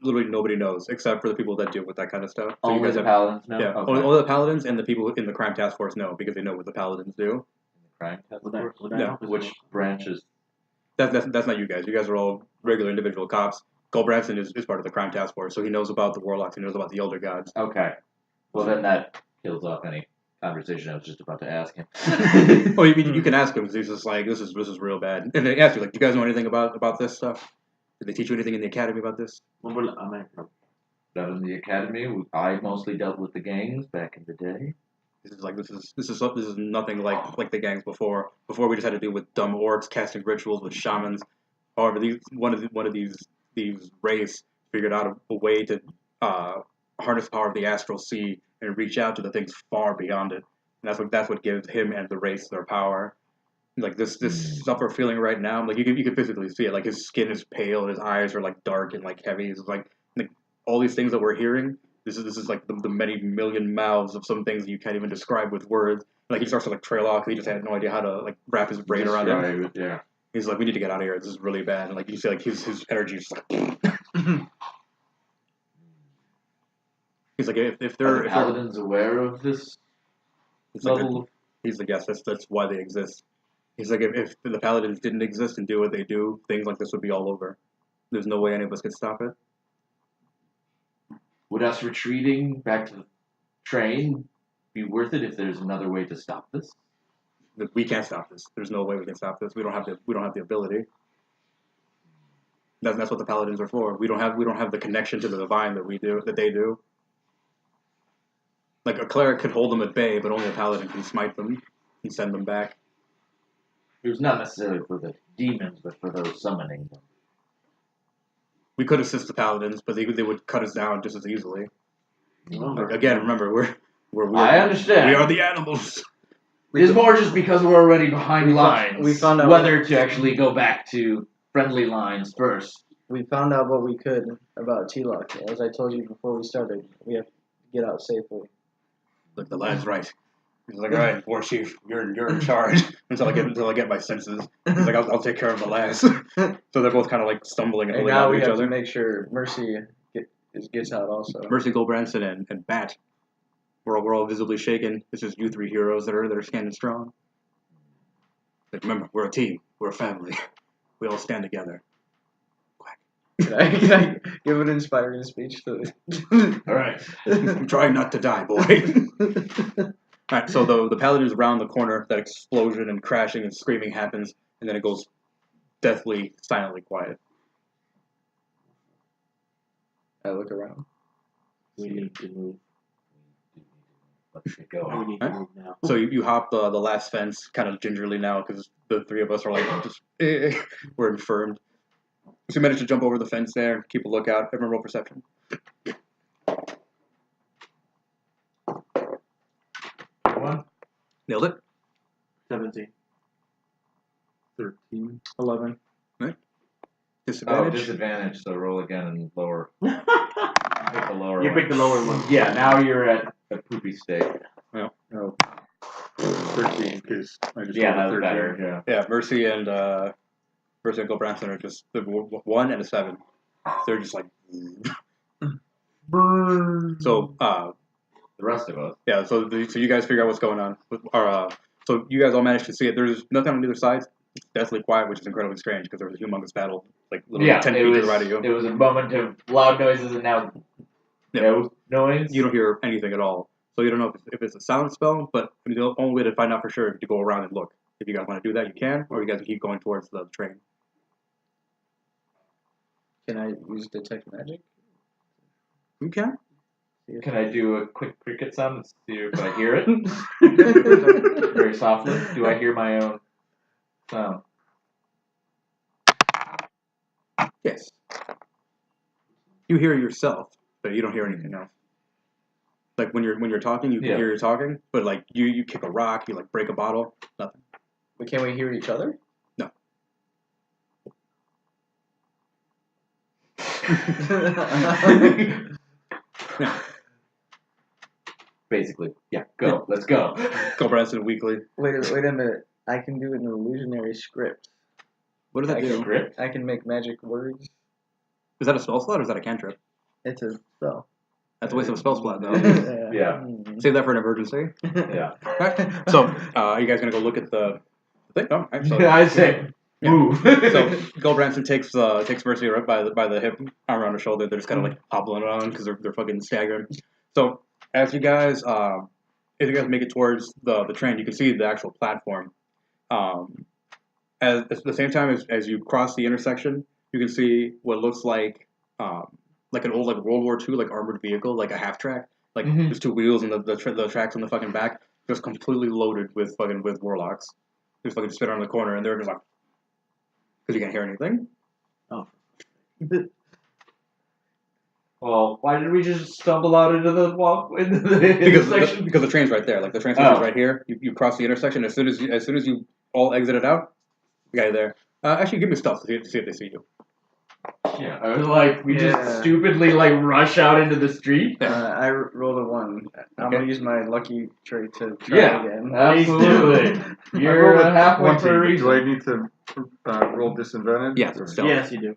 literally nobody knows except for the people that deal with that kind of stuff. So you only guys the have, paladins know. yeah, Okay. only the paladins and the people in the crime task force know because they know what the paladins do. Crime task Would that- force? would that Yeah. help as Which well? branches? That's not you guys. You guys are all regular individual cops. Goldbranson is part of the crime task force, so he knows about the warlocks. He knows about the elder gods. Okay. Well, then that kills off any conversation I was just about to ask him. Well, you can ask him because he's just like, this is real bad. And they ask you like, do you guys know anything about this stuff? Did they teach you anything in the academy about this? Well, I mean, That in the academy, I mostly dealt with the gangs back in the day. This is nothing like the gangs before. Before we just had to deal with dumb orcs casting rituals with shamans. However, one of these race figured out a way to harness the power of the astral sea and reach out to the things far beyond it. And that's what gives him and the race their power. Like this stuff we're feeling right now, like you can physically see it. Like his skin is pale, his eyes are like dark and like heavy. It's like all these things that we're hearing. This is like the many million mouths of some things that you can't even describe with words. Like he starts to like trail off because he just had no idea how to like wrap his brain around it. Yeah. He's like, we need to get out of here. This is really bad. And like you see, like his energy is like. He's like, if Are they're the paladins aware of this it's like level of... he's like, yes, that's why they exist. He's like, if the paladins didn't exist and do what they do, things like this would be all over. There's no way any of us could stop it. Would us retreating back to the train be worth it if there's another way to stop this? We can't stop this. There's no way we can stop this. We don't have the ability. That's what the paladins are for. We don't have the connection to the divine that they do. Like a cleric could hold them at bay, but only a paladin can smite them and send them back. It was not necessarily for the demons, but for those summoning them. We could assist the paladins, but they would cut us down just as easily. well, Like, again, remember we're I understand. we are the animals. It's more just because we're already behind lines. we found out whether to actually go back to friendly lines first. We found out what we could about T-Lock. As I told you before we started, we have to get out safely. Look, the lad's right. He's like, all right, war chief, you're in charge until I get my senses. He's like, I'll take care of the lads. So they're both kind of like stumbling and And holding now on to we each have other. to make sure Mercy gets out also. Mercy Goldbranson and Bat. We're all visibly shaken. It's just you three heroes that are standing strong. Like, remember, we're a team. We're a family. We all stand together. Quack. Can I give an inspiring speech to All right. I'm trying not to die, boy. All right. So the paladins around the corner. That explosion and crashing and screaming happens, and then it goes deathly, silently quiet. I look around. we need to move. Let's go. We need to move now. So you hop the last fence, kind of gingerly now, because the three of us are like just we're infirmed. So you manage to jump over the fence there, keep a lookout. Everyone roll perception. One. Nailed it. 17. 13. 11. Oh, Disadvantage. disadvantage. So roll again and lower. Pick the lower You one. pick the lower one. Yeah. Now you're at a poopy steak. No. 13, because I just Yeah, rolled a that's 13. better. Yeah, Mercy and Go Branson are just the 1 and a 7. They're just like. So The rest of us. yeah, so you guys figure out what's going on. So you guys all managed to see it. There's nothing on either side. It's deathly quiet, which is incredibly strange because there was a humongous battle, like literally 10 feet to the right of you. It was a moment of loud noises and now no noise. You don't hear anything at all. So you don't know if it's a silent spell, but I mean, the only way to find out for sure is to go around and look. If you guys want to do that, you can, or you guys can keep going towards the train. Can I use detect magic? You can. Can I do a quick cricket sound and see if I hear it? Very softly. Do I hear my own sound? Yes. You hear yourself, but you don't hear anything else. Like when you're talking, you can hear you're talking, but like you kick a rock, you like break a bottle, nothing. But can we hear each other? No. Basically, yeah. Go. Let's go. Go Branson weekly. Wait a minute. I can do an illusionary script. What does that do? Script? I can make magic words. Is that a spell slot or is that a cantrip? It's a spell. That's a waste of a spell slot, though. Yeah. Save that for an emergency. Yeah. Right. So, are you guys gonna go look at the thing? Oh, right, so, I say move. So, Go Branson takes Mercy right by the hip, arm around her shoulder. They're just kind of like hobbling around because they're fucking staggering. So, as you guys make it towards the train, you can see the actual platform. At the same time as you cross the intersection, you can see what looks like an old like World War II like armored vehicle, like a half track, like just two wheels and the tracks on the fucking back, just completely loaded with warlocks. Just fucking spit around the corner, and they're just like, because you can't hear anything. Oh. Well, why did we just stumble out into the intersection? Because the train's right there. Like the train station's right here. You cross the intersection. As soon as you all exit it out, the guy there. Actually, give me stealth to see if they see you. Yeah, I was like, we just stupidly like rush out into the street. I rolled a 1. I'm Okay. gonna use my lucky trait to try again. Absolutely. You're halfway for a reason. Do I need to roll disadvantage? Yes, it's stealth. Yes, you do.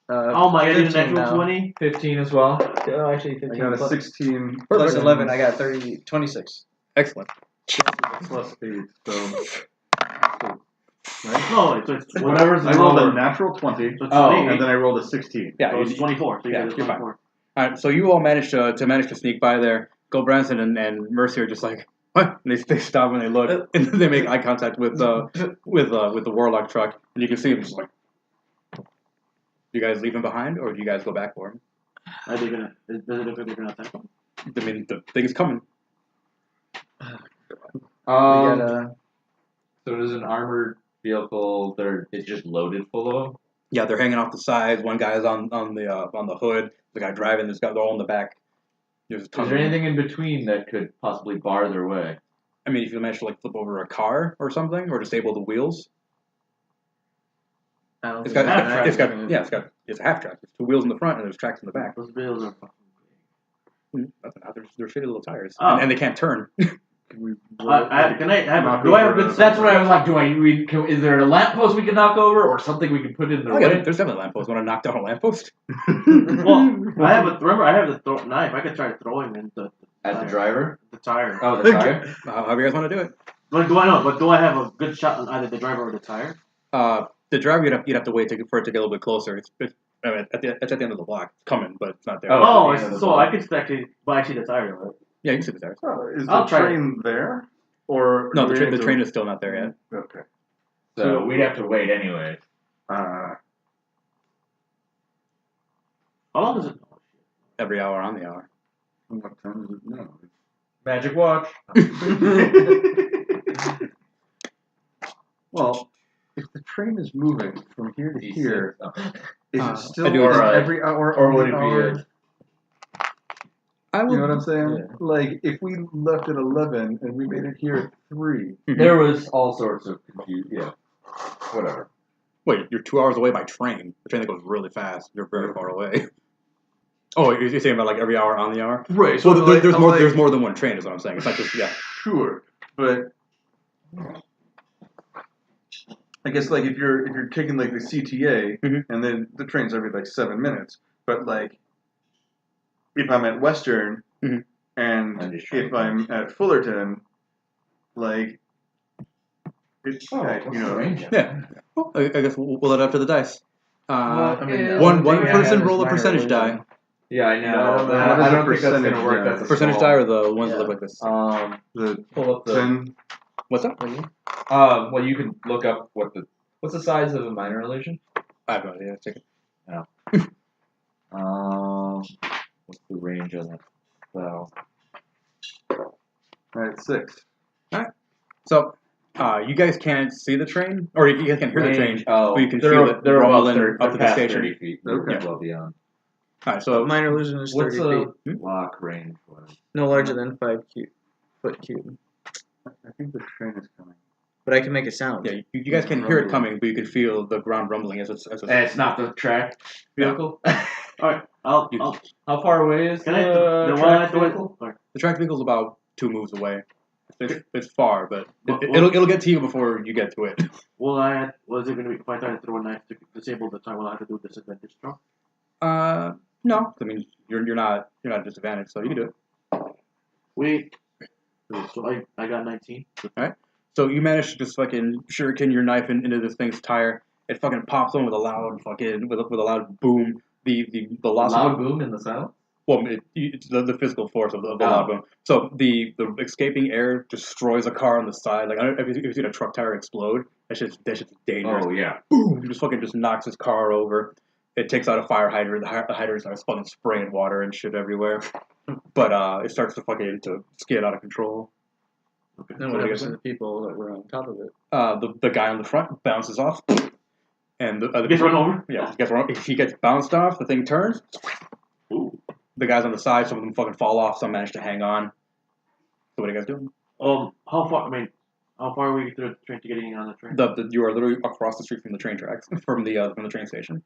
Oh my god, you 15 natural now. 20? 15 as well. Oh, actually 15. I got a plus, 16. plus 11. I got 26. Excellent. Plus 8, so No, wait, so it's 20. Whatever's I rolled lower. a natural 20, So it's Oh, 28. and then I rolled a 16. Yeah, So it's 24. So you yeah, get a you're fine. 24. All right, so you all managed to sneak by there. Go Branson and Mercy are just like, what? And they stop and they look, and they make eye contact with the warlock truck, and you can see him just like, you guys leave him behind, or do you guys go back for him? Are they gonna? Does it look like they're gonna attack them? I mean, the thing is coming. We got So it is an armored vehicle. It's just loaded full of them. Yeah, they're hanging off the sides. One guy is on the hood. The guy driving, they're all in the back. There's a ton Is there of them. anything in between that could possibly bar their way? I mean, if you manage to like flip over a car or something, or disable the wheels, I don't it's think got I it's can- a half track. There's two wheels in the front and there's tracks in the back. Those wheels are fucking big. Nothing. They're shitty little tires, Oh. and they can't turn. Can we Can I have? knock Do I have over good? a- That's what I was like. Is there a lamppost we can knock over, or something we can put in the Oh, yeah, way? there's definitely a lamppost. Want to knock down a lamppost? Well, I have I have the knife. I could try throwing into At the driver? the tire. Oh, the tire. However you guys want to do it. But do I have a good shot on either the driver or the tire? The driver you'd have to wait for it to get a little bit closer. It's at the end of the block. It's coming, but it's not there. Oh. So I could actually, but actually the tire, right? Yeah, you can see the tires. Is I'll the try train there? Or No, do we the need to- train is still not there yet. Okay. So we'd have to wait anyway. How long is it? Every hour on the hour. What time is it now? Magic watch. Well, if the train is moving from here to here, Oh. is I it still do- every hour or on would the it be hour? I You would. know what I'm saying? Yeah. Like, if we left at 11 and we made it here at 3, There was all sorts of confusion. Yeah. Whatever. Wait, you're 2 hours away by train. The train that goes really fast. You're very far away. Oh, you're saying about like every hour on the hour? Right. So like, there's I'm more. like, There's more than one train, is what I'm saying. It's not just Sure, but I guess like if you're taking like the CTA Mhm. and then the train's every like 7 minutes, but like if I'm at Western Mhm. and And just try if to I'm at Fullerton, like it's what's you the know range? Yeah. Well, I guess we'll let it up to the dice. Well, I mean, yeah, One the thing I person have is roll a minor percentage die. illusion. Yeah, I know. I don't know. I What is don't a think that's percentage gonna work. die? That's a Percentage small. die or the ones that Yeah. look like this. the Pull up the. 10. What's up? Well, you can look up what's the size of a minor illusion. I have no idea. Take it. What's the range on that spell? All right, 6. So, you guys can't see the train, or you guys can't hear the train, Range. Oh, but you can they're feel it they're about rumbling 30, up to the past station. 30 feet. Okay. Yeah, well beyond. All right, So so minor illusion is What's 30 feet. a block range was? No larger than 5 foot cube. I think the train is coming. But I can make a sound. yeah, you guys can hear it coming, but you can feel the ground rumbling as it's. And it's not the track vehicle. Alright, I'll. How far away is Can I the the track one vehicle? The track vehicle's about 2 moves away. It's far, but What- it'll get to you before you get to it. Was it going to be if I try to throw a knife to disable the time? Will I have to do disadvantage throw? No, I mean you're not disadvantaged, so you can do it. Wait. So I got 19. So you manage to just fucking shuriken your knife into this thing's tire. It fucking pops on with a loud fucking with a loud boom. The loss Loud of boom in the sound. well, it's the physical force of the loud boom. So the escaping air destroys a car on the side. Like I don't know if you've seen a truck tire explode. That's just dangerous. Oh yeah. Boom! Just knocks his car over. It takes out a fire hydrant. The hydrant starts fucking spraying water and shit everywhere. But it starts to fucking to skid out of control. Then what happens to the people that were on top of it? The guy on the front bounces off, and the other Gets run over? Yeah, he gets bounced off. The thing turns. Ooh. The guys on the side, some of them fucking fall off. Some manage to hang on. So what are you guys doing? How far? How far are we through the train to getting on the train? You are literally across the street from the train tracks, from the train station.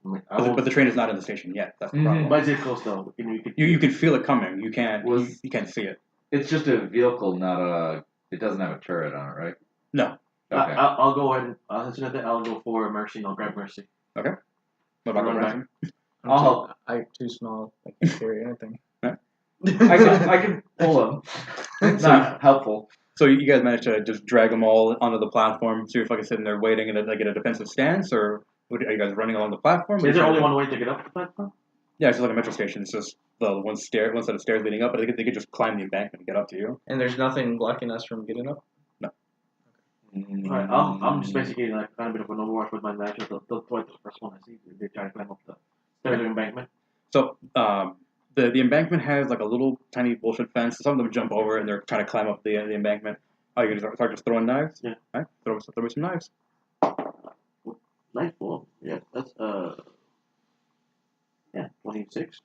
But the train is not in the station yet. That's the problem. But is it close though? You can feel it coming. You can't. You can't see it. It's just a vehicle, not a. It doesn't have a turret on it, right? No. Okay. I'll go ahead and I'll go for Mercy and I'll grab Mercy. Okay. What about Run the back. rest? I'll help. I'm too small. I can't carry anything. I can pull them. Not helpful. So you guys managed to just drag them all onto the platform. So you're fucking sitting there waiting in a defensive stance, or are you guys running along the platform? Is there only one way to get up the platform? Yeah, it's just like a metro station. It's just the one set of stairs leading up, but they could just climb the embankment and get up to you. And there's nothing blocking us from getting up? Alright, I'm just basically like kind of a bit of an overwatch with my knife. They'll throw it to the first one I see. They try to climb up the stairs of the embankment. So the embankment has like a little tiny bullshit fence. Some of them jump over and they're trying to climb up the embankment. Oh, you gonna start just throwing knives? Yeah. All right, throw me some knives. Knife ball. Yeah, that's 26.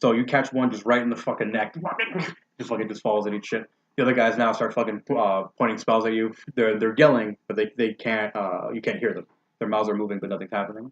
So you catch one just right in the fucking neck. Just falls and eats shit. The other guys now start fucking pointing spells at you. They're yelling, but they can't. You can't hear them. Their mouths are moving, but nothing's happening.